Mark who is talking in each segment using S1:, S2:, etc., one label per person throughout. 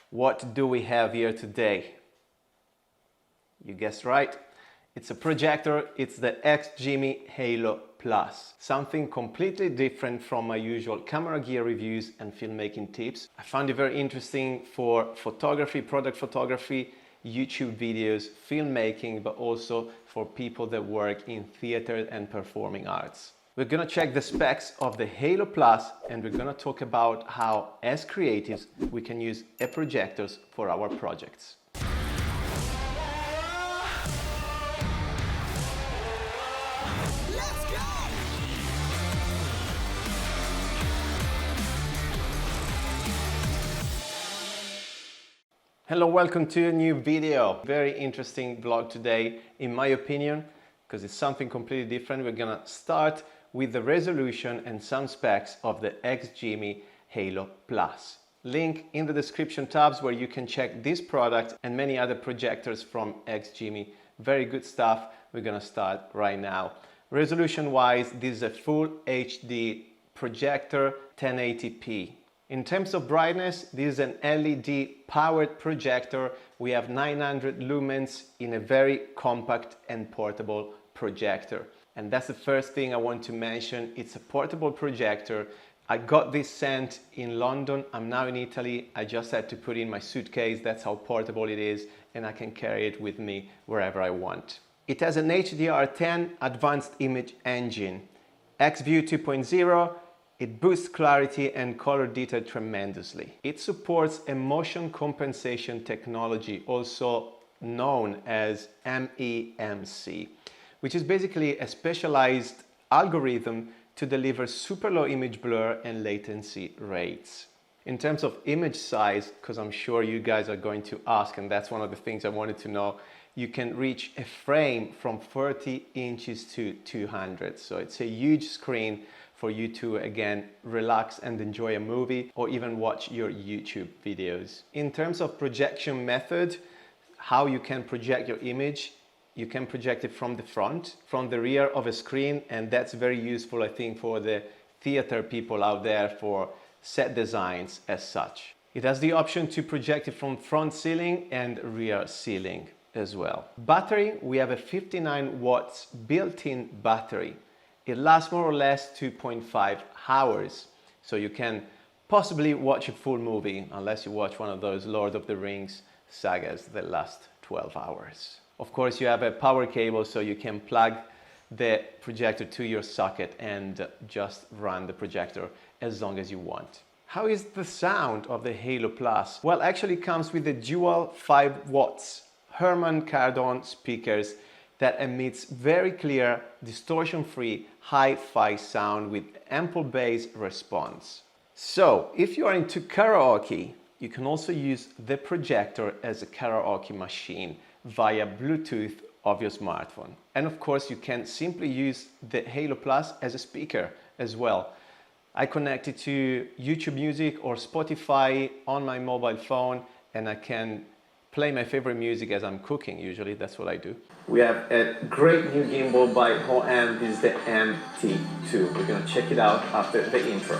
S1: What do we have here today? You guessed right. It's a projector. It's the XGIMIHalo Plus. Something completely different from my usual camera gear reviews and filmmaking tips. I found it very interesting for photography, product photography, YouTube videos, filmmaking, but also for people that work in theater and performing arts. We're gonna check the specs of the Halo Plus, and we're gonna talk about how, as creatives, we can use projectors for our projects. Hello, welcome to a new video. Very interesting vlog today, in my opinion, because it's something completely different. We're gonna start with the resolution and some specs of the XGIMIHalo Plus. Link in the description tabs where you can check this product and many other projectors from XGIMI. Very good stuff. We're gonna start right now. Resolution wise, this is a full HD projector, 1080p. In terms of brightness, this is an LED powered projector. We have 900 lumens in a very compact and portable projector. And that's the first thing I want to mention. It's a portable projector. I got this sent in London. I'm now in Italy. I just had to put in my suitcase. That's how portable it is. And I can carry it with me wherever I want. It has an HDR10 advanced image engine, XView 2.0. It boosts clarity and color detail tremendously. It supports a motion compensation technology, also known as MEMC, which is basically a specialized algorithm to deliver super low image blur and latency rates. In terms of image size, because I'm sure you guys are going to ask, and that's one of the things I wanted to know, you can reach a frame from 30 inches to 200. So it's a huge screen for you to, again, relax and enjoy a movie or even watch your YouTube videos. In terms of projection method, how you can project your image, you can project it from the front, from the rear of a screen, and that's very useful, I think, for the theater people out there for set designs as such. It has the option to project it from front ceiling and rear ceiling as well. Battery, we have a 59 watts built-in battery. It lasts more or less 2.5 hours. So you can possibly watch a full movie, unless you watch one of those Lord of the Rings sagas that last 12 hours. Of course, you have a power cable, so you can plug the projector to your socket and just run the projector as long as you want. How is the sound of the Halo Plus? Well, actually it comes with the dual 5 watts Harman Kardon speakers that emits very clear, distortion-free, hi-fi sound with ample bass response. So, if you are into karaoke, you can also use the projector as a karaoke machine via Bluetooth of your smartphone. And of course, you can simply use the Halo Plus as a speaker as well. I connect it to YouTube Music or Spotify on my mobile phone, and I can play my favorite music as I'm cooking. Usually that's what I do. We have a great new gimbal by Mamo. This is the MT2. We're gonna check it out after the intro.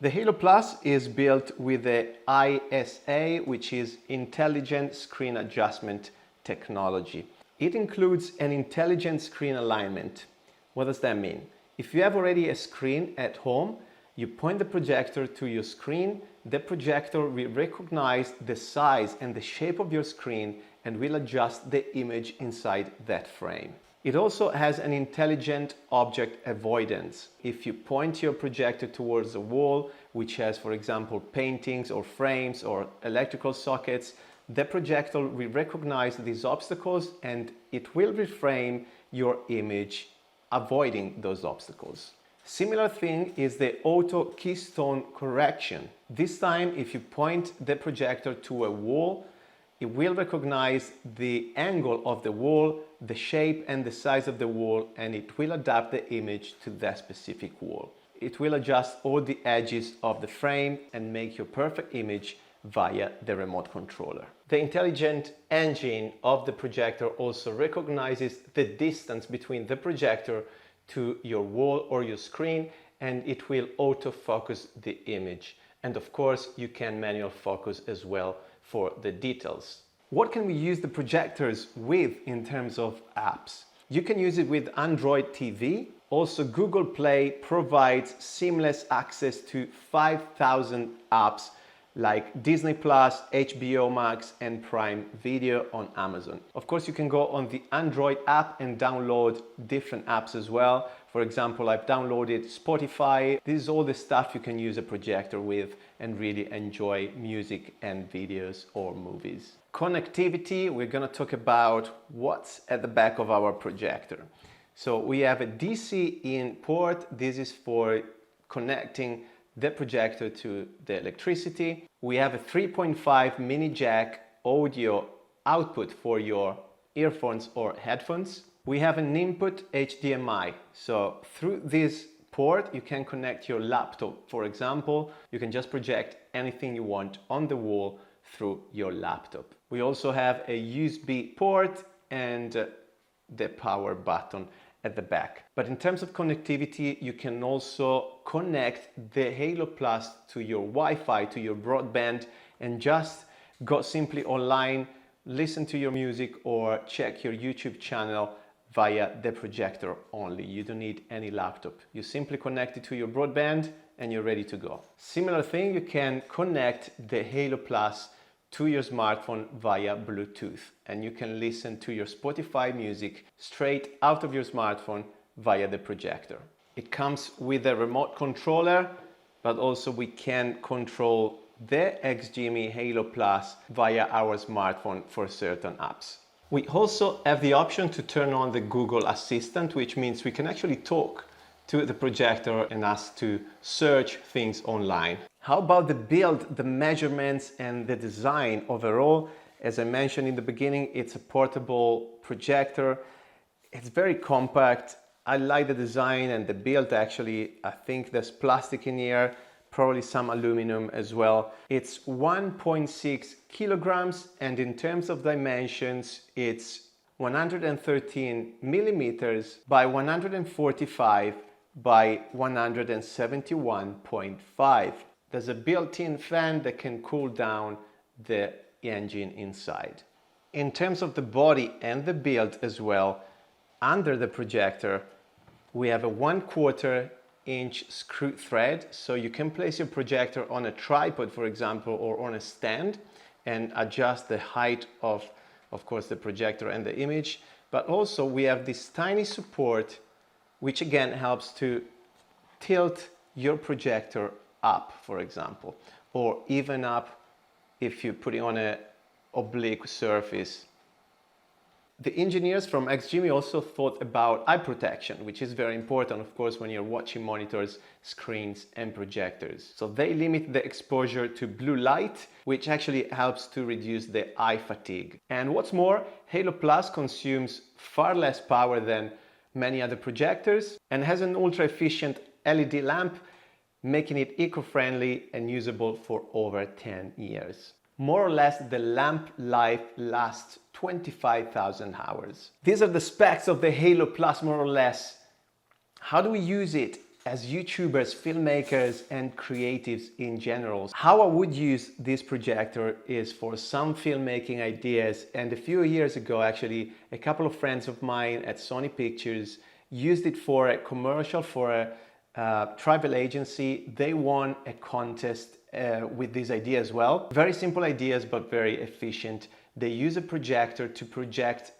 S1: The Halo Plus is built with the ISA, which is Intelligent Screen Adjustment Technology. It includes an intelligent screen alignment. What does that mean? If you have already a screen at home, you point the projector to your screen, the projector will recognize the size and the shape of your screen and will adjust the image inside that frame. It also has an intelligent object avoidance. If you point your projector towards a wall, which has, for example, paintings or frames or electrical sockets, the projector will recognize these obstacles and it will reframe your image, avoiding those obstacles. Similar thing is the auto keystone correction. This time, if you point the projector to a wall, it will recognize the angle of the wall, the shape and the size of the wall, and it will adapt the image to that specific wall. It will adjust all the edges of the frame and make your perfect image via the remote controller. The intelligent engine of the projector also recognizes the distance between the projector to your wall or your screen, and it will autofocus the image. And of course, you can manual focus as well for the details. What can we use the projectors with in terms of apps? You can use it with Android TV. Also, Google Play provides seamless access to 5,000 apps like Disney+, HBO Max and Prime Video on Amazon. Of course, you can go on the Android app and download different apps as well. For example, I've downloaded Spotify. This is all the stuff you can use a projector with and really enjoy music and videos or movies. Connectivity, we're going to talk about what's at the back of our projector. So we have a DC in port. This is for connecting the projector to the electricity. We have a 3.5 mini jack audio output for your earphones or headphones. We have an input HDMI. So through this port, you can connect your laptop. For example, you can just project anything you want on the wall through your laptop. We also have a USB port and the power button at the back. But in terms of connectivity, you can also connect the Halo Plus to your Wi-Fi, to your broadband, and just go simply online, listen to your music or check your YouTube channel via the projector only. You don't need any laptop. You simply connect it to your broadband and you're ready to go. Similar thing, you can connect the Halo Plus to your smartphone via Bluetooth, and you can listen to your Spotify music straight out of your smartphone via the projector. It comes with a remote controller, but also we can control the XGIMI Halo Plus via our smartphone for certain apps. We also have the option to turn on the Google Assistant, which means we can actually talk to the projector and ask to search things online. How about the build, the measurements and the design overall? As I mentioned in the beginning, it's a portable projector. It's very compact. I like the design and the build actually. I think there's plastic in here, probably some aluminum as well. It's 1.6 kilograms, and in terms of dimensions, it's 113 millimeters by 145 by 171.5. There's a built-in fan that can cool down the engine inside. In terms of the body and the build as well, under the projector, we have a 1/4 inch screw thread, so you can place your projector on a tripod, for example, or on a stand and adjust the height of course, the projector and the image. But also we have this tiny support, which again helps to tilt your projector up, for example, or even up if you put it on an oblique surface. The engineers from XGIMI also thought about eye protection, which is very important, of course, when you're watching monitors, screens, and projectors. So they limit the exposure to blue light, which actually helps to reduce the eye fatigue. And what's more, Halo Plus consumes far less power than many other projectors and has an ultra-efficient LED lamp, making it eco-friendly and usable for over 10 years. More or less, the lamp life lasts 25,000 hours. These are the specs of the Halo Plus, more or less. How do we use it as YouTubers, filmmakers, and creatives in general? How I would use this projector is for some filmmaking ideas. And a few years ago, actually, a couple of friends of mine at Sony Pictures used it for a commercial for a travel agency. They won a contest with this idea as well. Very simple ideas, but very efficient. They use a projector to project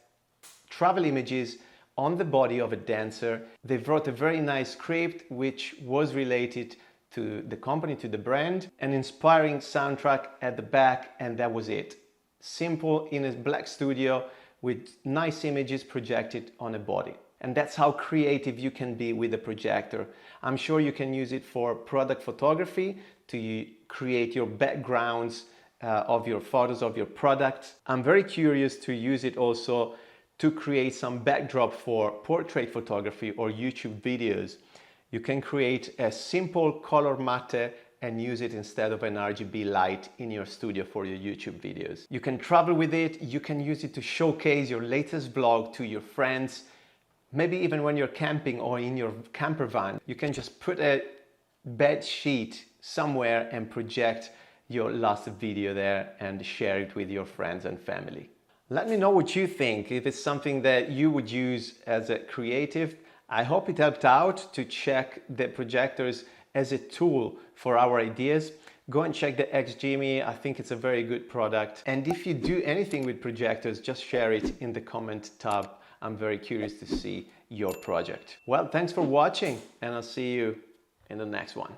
S1: travel images on the body of a dancer. They wrote a very nice script which was related to the company, to the brand, an inspiring soundtrack at the back, and that was it. Simple in a black studio with nice images projected on a body. And that's how creative you can be with a projector. I'm sure you can use it for product photography to create your backgrounds of your photos of your products. I'm very curious to use it also to create some backdrop for portrait photography or YouTube videos. You can create a simple color matte and use it instead of an RGB light in your studio for your YouTube videos. You can travel with it. You can use it to showcase your latest vlog to your friends. Maybe even when you're camping or in your camper van, you can just put a bed sheet somewhere and project your last video there and share it with your friends and family. Let me know what you think, if it's something that you would use as a creative. I hope it helped out to check the projectors as a tool for our ideas. Go and check the XGIMI. I think it's a very good product. And if you do anything with projectors, just share it in the comment tab. I'm very curious to see your project. Well, thanks for watching, and I'll see you in the next one.